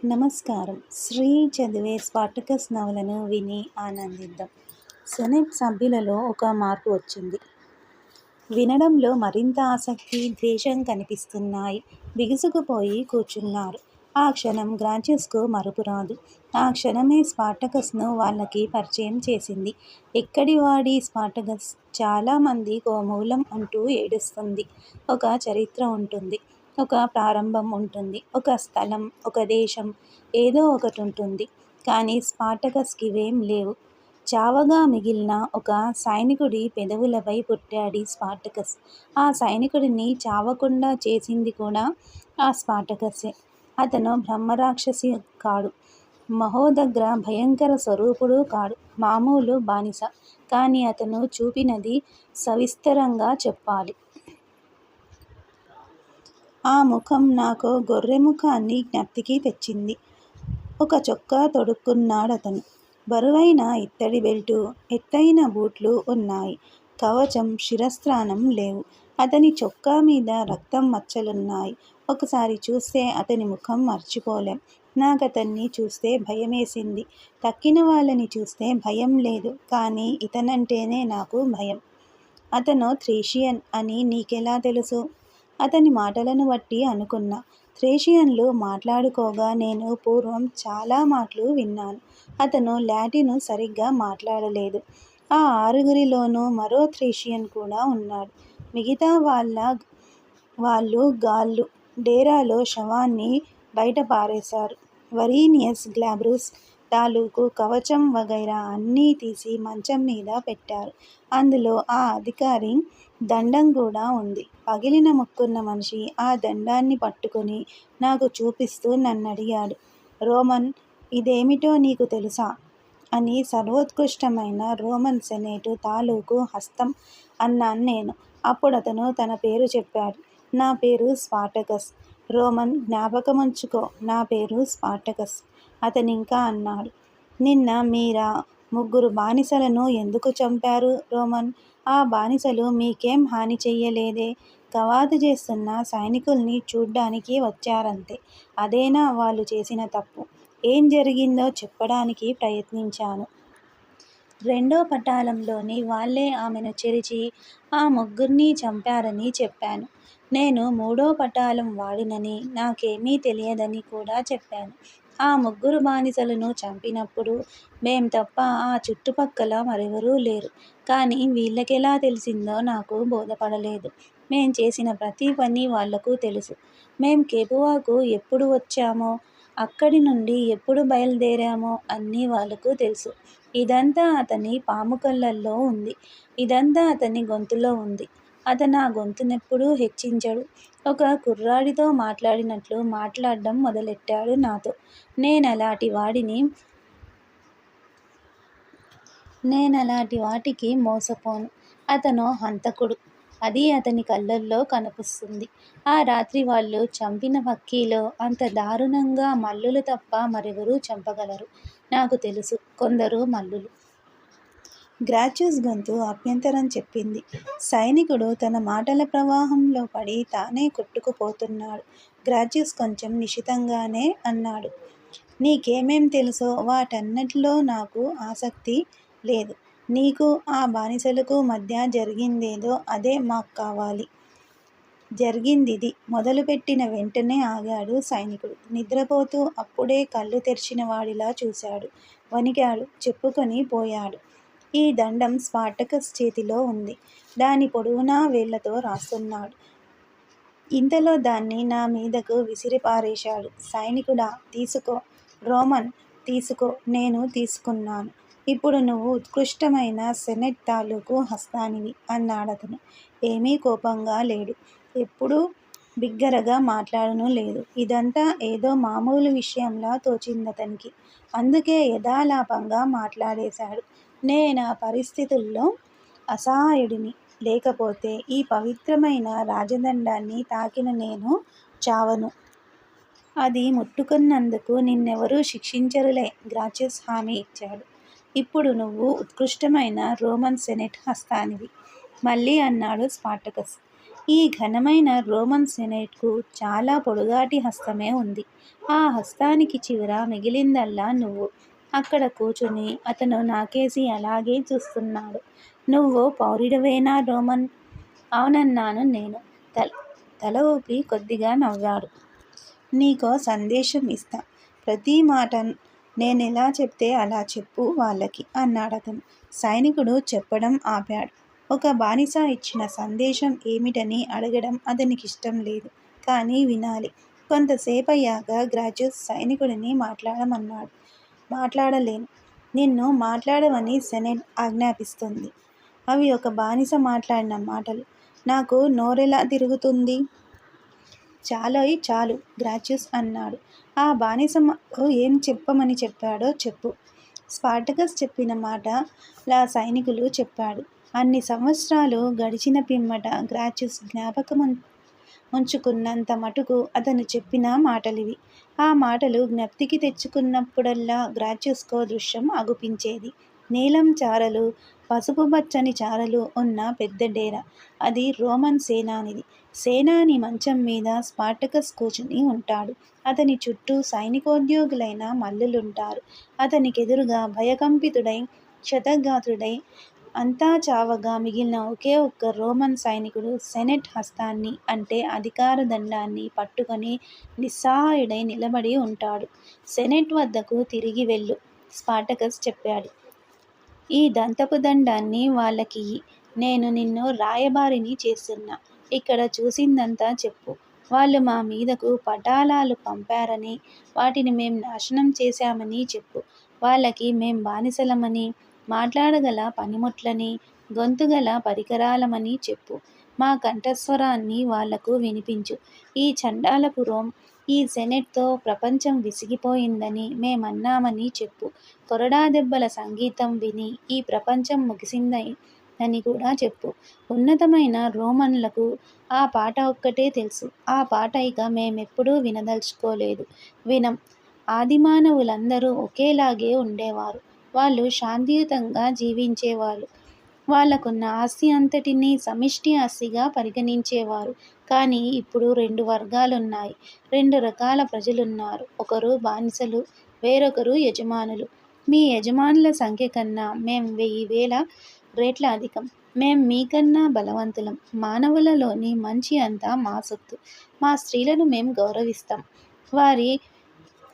నమస్కారం. శ్రీ చదివే స్పార్టకస్ నవలను విని ఆనందిద్దాం. సెనెట్ సభ్యులలో ఒక మార్పు వచ్చింది. వినడంలో మరింత ఆసక్తి, ద్వేషం కనిపిస్తున్నాయి. బిగుసుకుపోయి కూర్చున్నారు. ఆ క్షణం గ్రాంచియస్కు మరుపురాదు. ఆ క్షణమే స్పార్టకస్ను వాళ్ళకి పరిచయం చేసింది. ఎక్కడివాడీ స్పార్టకస్? చాలామంది ఓ మూలం అంటూ ఏడుస్తుంది. ఒక చరిత్ర ఉంటుంది. ఒక ప్రారంభం ఉంటుంది. ఒక స్థలం, ఒక దేశం, ఏదో ఒకటుంటుంది. కానీ స్పార్టకస్కివేం లేవు. చావగా మిగిలిన ఒక సైనికుడి పెదవులపై పుట్టాడీ స్పార్టకస్. ఆ సైనికుడిని చావకుండా చేసింది కూడా ఆ స్పార్టకస్సే. అతను బ్రహ్మరాక్షసి కాడు. మహోదగ్ర భయంకర స్వరూపుడు కాడు. మామూలు బానిస. కానీ అతను చూపినది సవిస్తరంగా చెప్పాలి. ఆ ముఖం నాకో గొర్రెముఖాన్ని జ్ఞప్తికి తెచ్చింది. ఒక చొక్కా తొడుక్కున్నాడతను. బరువైన ఇత్తడి బెల్టు, ఎత్తయిన బూట్లు ఉన్నాయి. కవచం, శిరస్త్రాణం లేవు. అతని చొక్కా మీద రక్తం మచ్చలున్నాయి. ఒకసారి చూస్తే అతని ముఖం మర్చిపోలేం. నాకతన్ని చూస్తే భయమేసింది. తక్కిన వాళ్ళని చూస్తే భయం లేదు. కానీ ఇతనంటేనే నాకు భయం. అతను థ్రేషియన్ అని నీకెలా తెలుసు? అతని మాటలను బట్టి అనుకున్నా. థ్రేషియన్లు మాట్లాడుకోగా నేను పూర్వం చాలా మాటలు విన్నాను. అతను లాటిను సరిగ్గా మాట్లాడలేదు. ఆ ఆరుగురిలోనూ మరో థ్రేషియన్ కూడా ఉన్నాడు. మిగతా వాళ్ళు గాళ్ళు. డేరాలో శవాన్ని బయట పారేశారు. వరీనియస్ గ్లాబ్రూస్ తాలూకు కవచం వగైరా అన్నీ తీసి మంచం మీద పెట్టారు. అందులో ఆ అధికారి దండం కూడా ఉంది. పగిలిన ముక్కున్న మనిషి ఆ దండాన్ని పట్టుకుని నాకు చూపిస్తూ నన్నడిగాడు. రోమన్, ఇదేమిటో నీకు తెలుసా? అని. సర్వోత్కృష్టమైన రోమన్ సెనేటు తాలూకు హస్తం అన్నాను నేను. అప్పుడతను తన పేరు చెప్పాడు. నా పేరు స్పార్టకస్. రోమన్, జ్ఞాపకముంచుకో, నా పేరు స్పార్టకస్. అతనింకా అన్నాడు. నిన్న మీరా ముగ్గురు బానిసలను ఎందుకు చంపారు రోమన్? ఆ బానిసలు మీకేం హాని చెయ్యలేదే. కవాతు చేస్తున్న సైనికుల్ని చూడ్డానికి వచ్చారంతే. అదేనా వాళ్ళు చేసిన తప్పు? ఏం జరిగిందో చెప్పడానికి ప్రయత్నించాను. రెండో పటాలంలోని వాళ్ళే ఆమెను చెరిచి ఆ ముగ్గుర్నీ చంపారని చెప్పాను. నేను మూడో పటాలం వాడినని, నాకేమీ తెలియదని కూడా చెప్పాను. ఆ ముగ్గురు బానిసలను చంపినప్పుడు మేం తప్ప ఆ చుట్టుపక్కల మరెవరూ లేరు. కానీ వీళ్ళకెలా తెలిసిందో నాకు బోధపడలేదు. మేం చేసిన ప్రతి పని వాళ్లకు తెలుసు. మేం కేపువాకు ఎప్పుడు వచ్చామో, అక్కడి నుండి ఎప్పుడు బయలుదేరామో అన్నీ వాళ్లకు తెలుసు. ఇదంతా అతని పాముకళ్ళల్లో ఉంది. ఇదంతా అతని గొంతులో ఉంది. అతనా గొంతునెప్పుడూ హెచ్చించడు. ఒక కుర్రాడితో మాట్లాడినట్లు మాట్లాడ్డం మొదలెట్టాడు నాతో. నేనలాటి వాటికి మోసపోను. అతనో హంతకుడు. అది అతని కళ్ళల్లో కనిపిస్తుంది. ఆ రాత్రి వాళ్ళు చంపిన పక్కీలో అంత దారుణంగా మల్లులు తప్ప మరెవరూ చంపగలరు. నాకు తెలుసు. కొందరు మల్లులు. గ్రాచియస్ గొంతు అభ్యంతరం చెప్పింది. సైనికుడు తన మాటల ప్రవాహంలో పడి తానే కొట్టుకుపోతున్నాడు. గ్రాచియస్ కొంచెం నిశితంగానే అన్నాడు. నీకేమేం తెలుసో వాటన్నిట్లో నాకు ఆసక్తి లేదు. నీకు ఆ బానిసలకు మధ్య జరిగిందేదో అదే మాక్కావాలి. జరిగిందిది. మొదలుపెట్టిన వెంటనే ఆగాడు సైనికుడు. నిద్రపోతూ అప్పుడే కళ్ళు తెరిచిన వాడిలా చూశాడు. వణికాడు. చెప్పుకొని పోయాడు. ఈ దండం స్పార్టకస్ చేతిలో ఉంది. దాని పొడవునా వేళ్ళతో రాస్తున్నాడు. ఇంతలో దాన్ని నా మీదకు విసిరిపారేశాడు. సైనికుడా, తీసుకో. రోమన్, తీసుకో. నేను తీసుకున్నాను. ఇప్పుడు నువ్వు ఉత్కృష్టమైన సెనెట్ తాలూకు హస్తానివి అన్నాడతను. ఏమీ కోపంగా లేడు. ఎప్పుడూ బిగ్గరగా మాట్లాడనూ లేదు. ఇదంతా ఏదో మామూలు విషయంలా తోచిందతనికి. అందుకే యథాలాపంగా మాట్లాడేశాడు. నేనా పరిస్థితుల్లో అసహాయుడిని. లేకపోతే ఈ పవిత్రమైన రాజదండాన్ని తాకిన నేను చావను. అది ముట్టుకున్నందుకు నిన్నెవరూ శిక్షించరులే. గ్రాచియస్ హామీ ఇచ్చాడు. ఇప్పుడు నువ్వు ఉత్కృష్టమైన రోమన్ సెనెట్ హస్తానివి. మళ్ళీ అన్నాడు స్పార్టకస్. ఈ ఘనమైన రోమన్ సెనేట్కు చాలా పొడుగాటి హస్తమే ఉంది. ఆ హస్తానికి చివర మిగిలిందల్లా నువ్వు. అక్కడ కూచుని అతను నాకేసి అలాగే చూస్తున్నాడు. నువ్వు పౌరుడివేనా రోమన్? అవునన్నాను నేను. తల ఊపి కొద్దిగా నవ్వాడు. నీకో సందేశం ఇస్తా. ప్రతి మాట నేనెలా చెప్తే అలా చెప్పు వాళ్ళకి అన్నాడతను. సైనికుడు చెప్పడం ఆపాడు. ఒక బానిస ఇచ్చిన సందేశం ఏమిటని అడగడం అతనికిష్టం లేదు. కానీ వినాలి. కొంతసేపయ్యాక గ్రాడ్యుస్ సైనికుడిని మాట్లాడమన్నాడు. మాట్లాడలేను. నిన్ను మాట్లాడమని సెనెట్ ఆజ్ఞాపిస్తుంది. అవి ఒక బానిస మాట్లాడిన మాటలు. నాకు నోరెలా తిరుగుతుంది? చాలోయ్ చాలు గ్రాడ్యుస్ అన్నాడు. ఆ బానిసతో ఏం చెప్పమని చెప్పాడో చెప్పు. స్పార్టకస్ చెప్పిన మాట లా సైనికులు చెప్పాడు. అన్ని సంవత్సరాలు గడిచిన పిమ్మట గ్రాడ్యుస్ ఉంచుకున్నంత మటుకు అతను చెప్పిన మాటలివి. ఆ మాటలు జ్ఞప్తికి తెచ్చుకున్నప్పుడల్లా గ్రాడ్యుస్కో దృశ్యం అగుపించేది. నీలం చారలు, పసుపు పచ్చని చారలు ఉన్న పెద్ద డేరా. అది రోమన్ సేనానిది. సేనాని మంచం మీద స్పార్టకస్ కూచుని ఉంటాడు. అతని చుట్టూ సైనికోద్యోగులైన మల్లులుంటారు. అతనికెదురుగా భయకంపితుడై, క్షతగాత్రుడై, అంతా చావగా మిగిలిన ఒకే ఒక్క రోమన్ సైనికుడు సెనెట్ హస్తాన్ని అంటే అధికార దండాన్ని పట్టుకొని నిస్సహాయుడై నిలబడి ఉంటాడు. సెనెట్ వద్దకు తిరిగి వెళ్ళు స్పార్టకస్ చెప్పాడు. ఈ దంతపు దండాన్ని వాళ్ళకియ్యి. నేను నిన్ను రాయబారిని చేస్తున్నా. ఇక్కడ చూసిందంతా చెప్పు. వాళ్ళు మా మీదకు పటాలాలు పంపారని, వాటిని మేం నాశనం చేశామని చెప్పు. వాళ్ళకి మేం బానిసలమని, మాట్లాడగల పనిముట్లని, గొంతుగల పరికరాలమని చెప్పు. మా కంఠస్వరాన్ని వాళ్లకు వినిపించు. ఈ చండాలపు రోమ్, ఈ సెనెట్తో ప్రపంచం విసిగిపోయిందని మేమన్నామని చెప్పు. కొరడా దెబ్బల సంగీతం విని ఈ ప్రపంచం ముగిసిందని కూడా చెప్పు. ఉన్నతమైన రోమన్లకు ఆ పాట ఒక్కటే తెలుసు. ఆ పాట ఇక మేమెప్పుడూ వినదల్చుకోలేదు, వినం. ఆదిమానవులందరూ ఒకేలాగే ఉండేవారు. వాళ్ళు శాంతియుతంగా జీవించేవాళ్ళు. వాళ్లకున్న ఆస్తి అంతటినీ సమిష్టి ఆస్తిగా పరిగణించేవారు. కానీ ఇప్పుడు 2 వర్గాలున్నాయి. 2 రకాల ప్రజలున్నారు. ఒకరు బానిసలు, వేరొకరు యజమానులు. మీ యజమానుల సంఖ్య కన్నా మేం 1000 రెట్ల అధికం. మేం మీకన్నా బలవంతులం. మానవులలోని మంచి అంతా మా సొత్తు. మా స్త్రీలను మేం గౌరవిస్తాం. వారి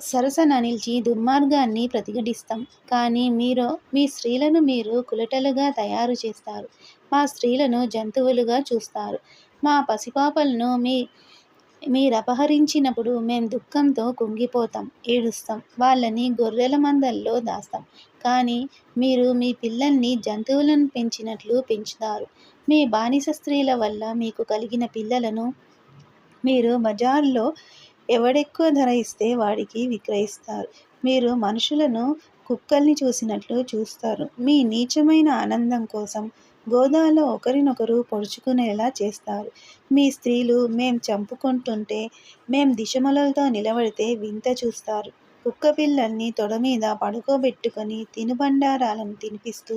సరసన నిలిచి దుర్మార్గాన్ని ప్రతిఘటిస్తాం. కానీ మీ స్త్రీలను మీరు కులటలుగా తయారు చేస్తారు. మా స్త్రీలను జంతువులుగా చూస్తారు. మా పసిపాపలను మీరపహరించినప్పుడు మేం దుఃఖంతో కుంగిపోతాం, ఏడుస్తాం. వాళ్ళని గొర్రెల మందల్లో దాస్తాం. కానీ మీరు మీ పిల్లల్ని జంతువులను పెంచినట్లు పెంచుతారు. మీ బానిస స్త్రీల వల్ల మీకు కలిగిన పిల్లలను మీరు బజారులో ఎవడెక్కువ ధర ఇస్తే వాడికి విక్రయిస్తారు. మీరు మనుషులను కుక్కల్ని చూసినట్లు చూస్తారు. మీ నీచమైన ఆనందం కోసం గోదాలో ఒకరినొకరు పొడుచుకునేలా చేస్తారు. మీ స్త్రీలు మేం చంపుకుంటుంటే, మేం దిశమొలలతో నిలబడితే వింత చూస్తారు. కుక్కపిల్లల్ని తొడమీద పడుకోబెట్టుకొని తినుబండారాలను తినిపిస్తూ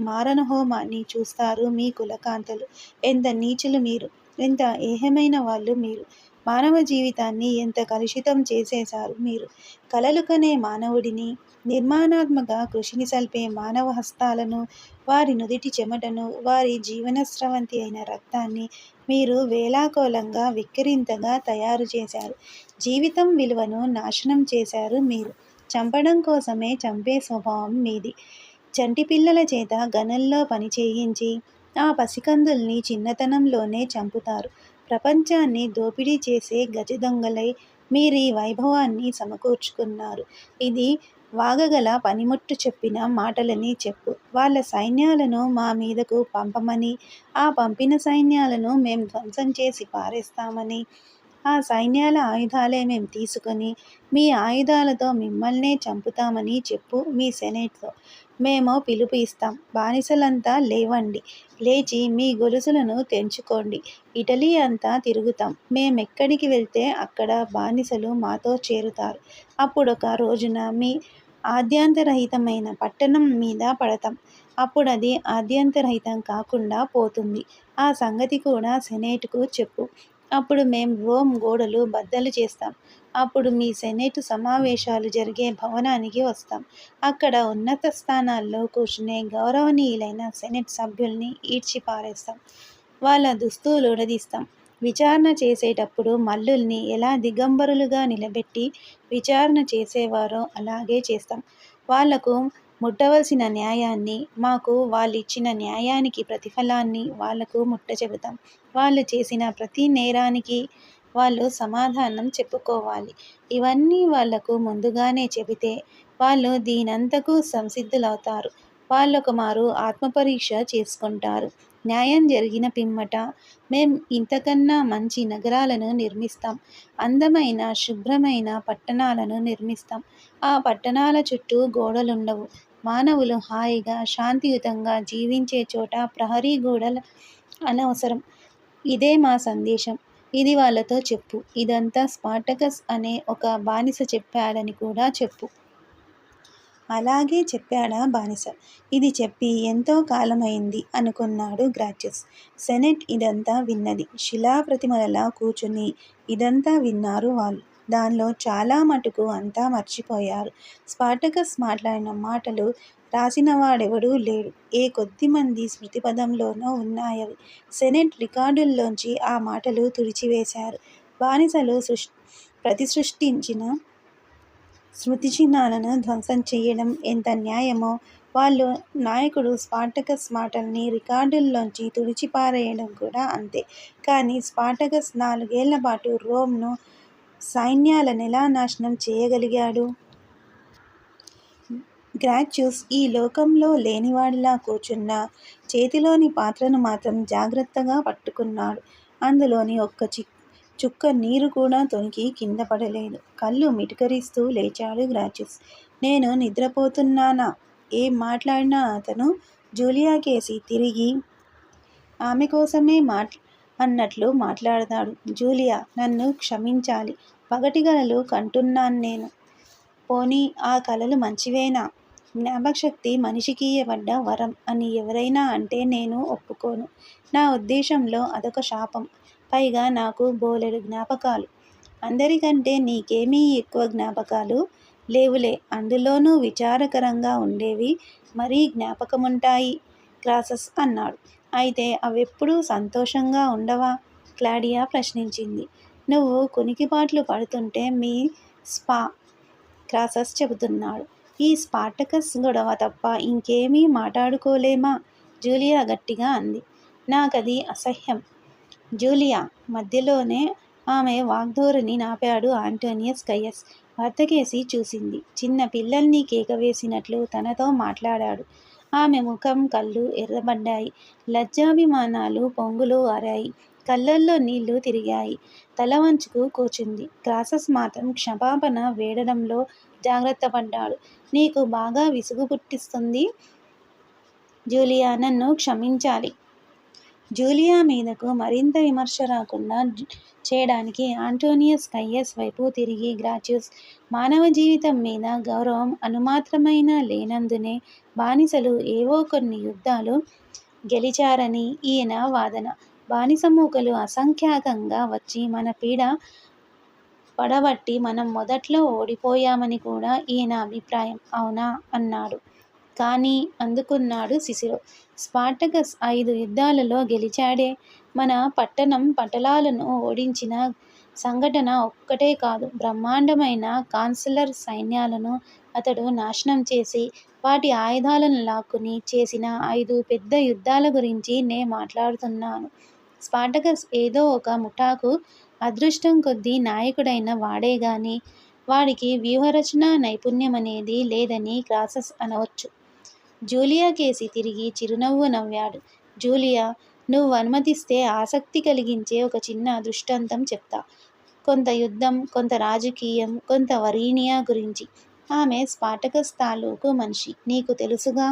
మారణహోమాన్ని చూస్తారు మీ కులకాంతలు. ఎంత నీచులు మీరు! ఎంత ఏహ్యమైన వాళ్ళు మీరు! మానవ జీవితాన్ని ఎంత కలుషితం చేసేశారు మీరు! కలలు కనే మానవుడిని, నిర్మాణాత్మక కృషిని సల్పే మానవ హస్తాలను, వారి నుదిటి చెమటను, వారి జీవనస్రవంతి అయిన రక్తాన్ని మీరు వేళాకోళంగా వెక్కిరింతగా తయారు చేశారు. జీవితం విలువను నాశనం చేశారు మీరు. చంపడం కోసమే చంపే స్వభావం మీది. చంటి పిల్లల చేత గనుల్లో పని చేయించి ఆ పసికందుల్ని చిన్నతనంలోనే చంపుతారు. ప్రపంచాన్ని దోపిడీ చేసే గజదొంగలై మీరీ వైభవాన్ని సమకూర్చుకున్నారు. ఇది వాగగల పనిముట్టు చెప్పిన మాటలని చెప్పు. వాళ్ళ సైన్యాలను మా మీదకు పంపమని, ఆ పంపిన సైన్యాలను మేం ధ్వంసం చేసి పారేస్తామని, ఆ సైన్యాల ఆయుధాలే మేం తీసుకొని మీ ఆయుధాలతో మిమ్మల్నే చంపుతామని చెప్పు మీ సెనేట్తో. మేమో పిలుపు ఇస్తాం. బానిసలంతా లేవండి. లేచి మీ గొలుసులను తెంచుకోండి. ఇటలీ అంతా తిరుగుతాం. మేమెక్కడికి వెళ్తే అక్కడ బానిసలు మాతో చేరుతారు. అప్పుడొక రోజున ఆద్యంతరహితమైన పట్టణం మీద పడతాం. అప్పుడది ఆద్యంతరహితం కాకుండా పోతుంది. ఆ సంగతి కూడా సెనేటుకు చెప్పు. అప్పుడు మేం రోమ్ గోడలు బద్దలు చేస్తాం. అప్పుడు మీ సెనేటు సమావేశాలు జరిగే భవనానికి వస్తాం. అక్కడ ఉన్నత స్థానాల్లో కూర్చునే గౌరవనీయులైన సెనెట్ సభ్యుల్ని ఈడ్చి పారేస్తాం. వాళ్ళ దుస్తులు ఊడదీస్తాం. విచారణ చేసేటప్పుడు మల్లుల్ని ఎలా దిగంబరులుగా నిలబెట్టి విచారణ చేసేవారో అలాగే చేస్తాం. వాళ్లకు ముట్టవలసిన న్యాయాన్ని, మాకు వాళ్ళిచ్చిన న్యాయానికి ప్రతిఫలాన్ని వాళ్లకు ముట్టచెబుతాం. వాళ్ళు చేసిన ప్రతి నేరానికి వాళ్ళు సమాధానం చెప్పుకోవాలి. ఇవన్నీ వాళ్లకు ముందుగానే చెబితే వాళ్ళు దీనంతకు సంసిద్ధులవుతారు. వాళ్ళొకమారు ఆత్మపరీక్ష చేసుకుంటారు. న్యాయం జరిగిన పిమ్మట మేం ఇంతకన్నా మంచి నగరాలను నిర్మిస్తాం. అందమైన, శుభ్రమైన పట్టణాలను నిర్మిస్తాం. ఆ పట్టణాల చుట్టూ గోడలుండవు. మానవులు హాయిగా, శాంతియుతంగా జీవించే చోట ప్రహరీ గోడలు అనవసరం. ఇదే మా సందేశం. ఇది వాళ్ళతో చెప్పు. ఇదంతా స్పార్టకస్ అనే ఒక బానిస చెప్పాడని కూడా చెప్పు. అలాగే చెప్పాడా బానిస? ఇది చెప్పి ఎంతో కాలమైంది అనుకున్నాడు గ్రాచ్యస్. సెనెట్ ఇదంతా విన్నది. శిలాప్రతిమలలా కూర్చుని ఇదంతా విన్నారు వాళ్ళు. దానిలో చాలా మటుకు అంతా మర్చిపోయారు. స్పార్టకస్ మాట్లాడిన మాటలు రాసినవాడెవడూ లేడు. ఏ కొద్దిమంది స్మృతిపథంలోనో ఉన్నాయవి. సెనెట్ రికార్డుల్లోంచి ఆ మాటలు తుడిచివేశారు. బానిసలు ప్రతిసృష్టించిన స్మృతిచిహ్నాలను ధ్వంసం చెయ్యడం ఎంత న్యాయమో, వాళ్ళ నాయకుడు స్పార్టకస్ మాటల్ని రికార్డుల్లోంచి తుడిచిపారేయడం కూడా అంతే. కానీ స్పార్టకస్ 4 ఏళ్లపాటు రోమ్ను సైన్యాలనెలా నాశనం చెయ్యగలిగాడు? గ్రాచ్యస్ ఈ లోకంలో లేనివాడిలా కూర్చున్నా చేతిలోని పాత్రను మాత్రం జాగ్రత్తగా పట్టుకున్నాడు. అందులోని ఒక్క చుక్క నీరు కూడా తొణికి కిందపడలేదు. కళ్ళు మిటకరిస్తూ లేచాడు గ్రాచ్యస్. నేను నిద్రపోతున్నానా? ఏం మాట్లాడినా అతను జూలియాకేసి తిరిగి ఆమె కోసమే అన్నట్లు మాట్లాడతాడు. జూలియా, నన్ను క్షమించాలి. పగటి కలలు కంటున్నాన్నేను. పోనీ ఆ కలలు మంచివేనా? జ్ఞాపకశక్తి మనిషికియ్యబడ్డ వరం అని ఎవరైనా అంటే నేను ఒప్పుకోను. నా ఉద్దేశంలో అదొక శాపం. పైగా నాకు బోలెడు జ్ఞాపకాలు. అందరికంటే నీకేమీ ఎక్కువ జ్ఞాపకాలు లేవులే. అందులోనూ విచారకరంగా ఉండేవి మరీ జ్ఞాపకముంటాయి క్రాసస్ అన్నాడు. అయితే అవెప్పుడూ సంతోషంగా ఉండవా? క్లాడియా ప్రశ్నించింది. నువ్వు కునికిపాట్లు పడుతుంటే మీ క్రాసస్ చెబుతున్నాడు. ఈ స్పార్టకస్ గొడవ తప్ప ఇంకేమీ మాటాడుకోలేమా? జూలియా గట్టిగా అంది. నాకది అసహ్యం. జూలియా మధ్యలోనే ఆమె వాగ్ధోరణి నాపాడు ఆంటోనియస్ కయ్యస్. భర్తకేసి చూసింది. చిన్న పిల్లల్ని కేకవేసినట్లు తనతో మాట్లాడాడు. ఆమె ముఖం, కళ్ళు ఎర్రబడ్డాయి. లజ్జాభిమానాలు పొంగులు ఆరాయి. కళ్ళల్లో నీళ్లు తిరిగాయి. తల వంచుకు కూర్చుంది. క్రాసస్ మాత్రం క్షమాపణ వేడడంలో జాగ్రత్తపడ్డాడు. నీకు బాగా విసుగు పుట్టిస్తుంది జూలియా, నన్ను క్షమించాలి. జూలియా మీదకు మరింత విమర్శ రాకుండా చేయడానికి ఆంటోనియస్ కయ్యస్ వైపు తిరిగి గ్రాచ్యస్, మానవ జీవితం మీద గౌరవం అణుమాత్రమైనా లేనందునే బానిసలు ఏవో కొన్ని యుద్ధాలు గెలిచారని ఈయన వాదన. బానిస మూకలు అసంఖ్యాకంగా వచ్చి మన పీడ పడబట్టి మనం మొదట్లో ఓడిపోయామని కూడా ఈయన అభిప్రాయం. అవునా? అన్నాడు. కానీ అందుకున్నాడు సిసిరో. స్పార్టకస్ 5 యుద్ధాలలో గెలిచాడే. మన పటలాలను ఓడించిన సంఘటన ఒక్కటే కాదు, బ్రహ్మాండమైన కాన్సులర్ సైన్యాలను అతడు నాశనం చేసి వాటి ఆయుధాలను లాక్కుని చేసిన 5 పెద్ద యుద్ధాల గురించి నే మాట్లాడుతున్నాను. స్పార్టకస్ ఏదో ఒక ముఠాకు అదృష్టం కొద్దీ నాయకుడైన వాడేగాని వాడికి వ్యూహరచనా నైపుణ్యమనేది లేదని క్రాసస్ అనవచ్చు. జూలియా కేసి తిరిగి చిరునవ్వు నవ్వాడు. జూలియా, నువ్వు అనుమతిస్తే ఆసక్తి కలిగించే ఒక చిన్న దృష్టాంతం చెప్తా. కొంత యుద్ధం, కొంత రాజకీయం, కొంత వరీనియా గురించి. ఆమె స్పార్టకస్ తాలూకు మనిషి. నీకు తెలుసుగా?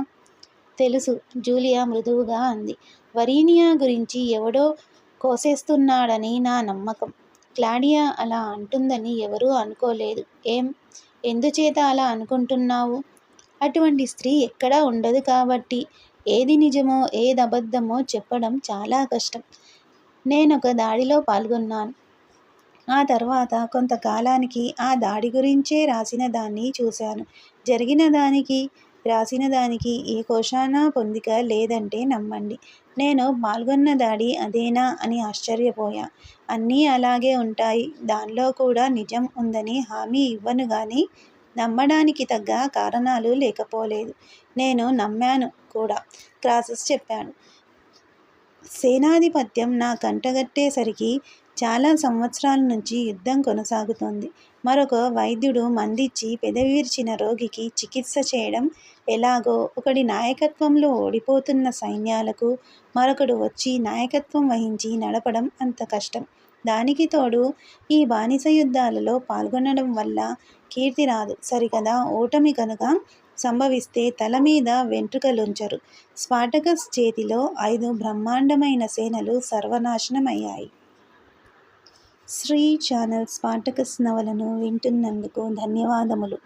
తెలుసు, జూలియా మృదువుగా అంది. వరీనియా గురించి ఎవడో కోసేస్తున్నాడని నా నమ్మకం. క్లాడియా అలా అంటుందని ఎవరూ అనుకోలేదు. ఎందుచేత అలా అనుకుంటున్నావు? అటువంటి స్త్రీ ఎక్కడా ఉండదు కాబట్టి. ఏది నిజమో ఏది అబద్ధమో చెప్పడం చాలా కష్టం. నేనొక దాడిలో పాల్గొన్నాను. ఆ తర్వాత కొంతకాలానికి ఆ దాడి గురించే రాసిన దాన్ని చూశాను. జరిగిన దానికి, రాసిన దానికి ఏ కోశానా పొందిక లేదంటే నమ్మండి. నేను పాల్గొన్న దాడి అదేనా అని ఆశ్చర్యపోయా. అన్నీ అలాగే ఉంటాయి. దానిలో కూడా నిజం ఉందని హామీ ఇవ్వను గాని నమ్మడానికి తగ్గ కారణాలు లేకపోలేదు. నేను నమ్మాను కూడా. క్రాసస్ చెప్పాడు. సేనాధిపత్యం నా కంటగట్టేసరికి చాలా సంవత్సరాల నుంచి యుద్ధం కొనసాగుతోంది. మరొక వైద్యుడు మందిచ్చి పెదవి విరిచిన రోగికి చికిత్స చేయడం ఎలాగో ఒకడి నాయకత్వంలో ఓడిపోతున్న సైన్యాలకు మరొకడు వచ్చి నాయకత్వం వహించి నడపడం అంత కష్టం. దానికి తోడు ఈ బానిస యుద్ధాలలో పాల్గొనడం వల్ల కీర్తి రాదు సరికదా. ఓటమి కనుక సంభవిస్తే తల మీద వెంట్రుకలుంచరు. స్పార్టకస్ చేతిలో 5 బ్రహ్మాండమైన సేనలు సర్వనాశనమయ్యాయి. శ్రీ ఛానల్ స్పార్టకస్ నవలను వింటున్నందుకు ధన్యవాదములు.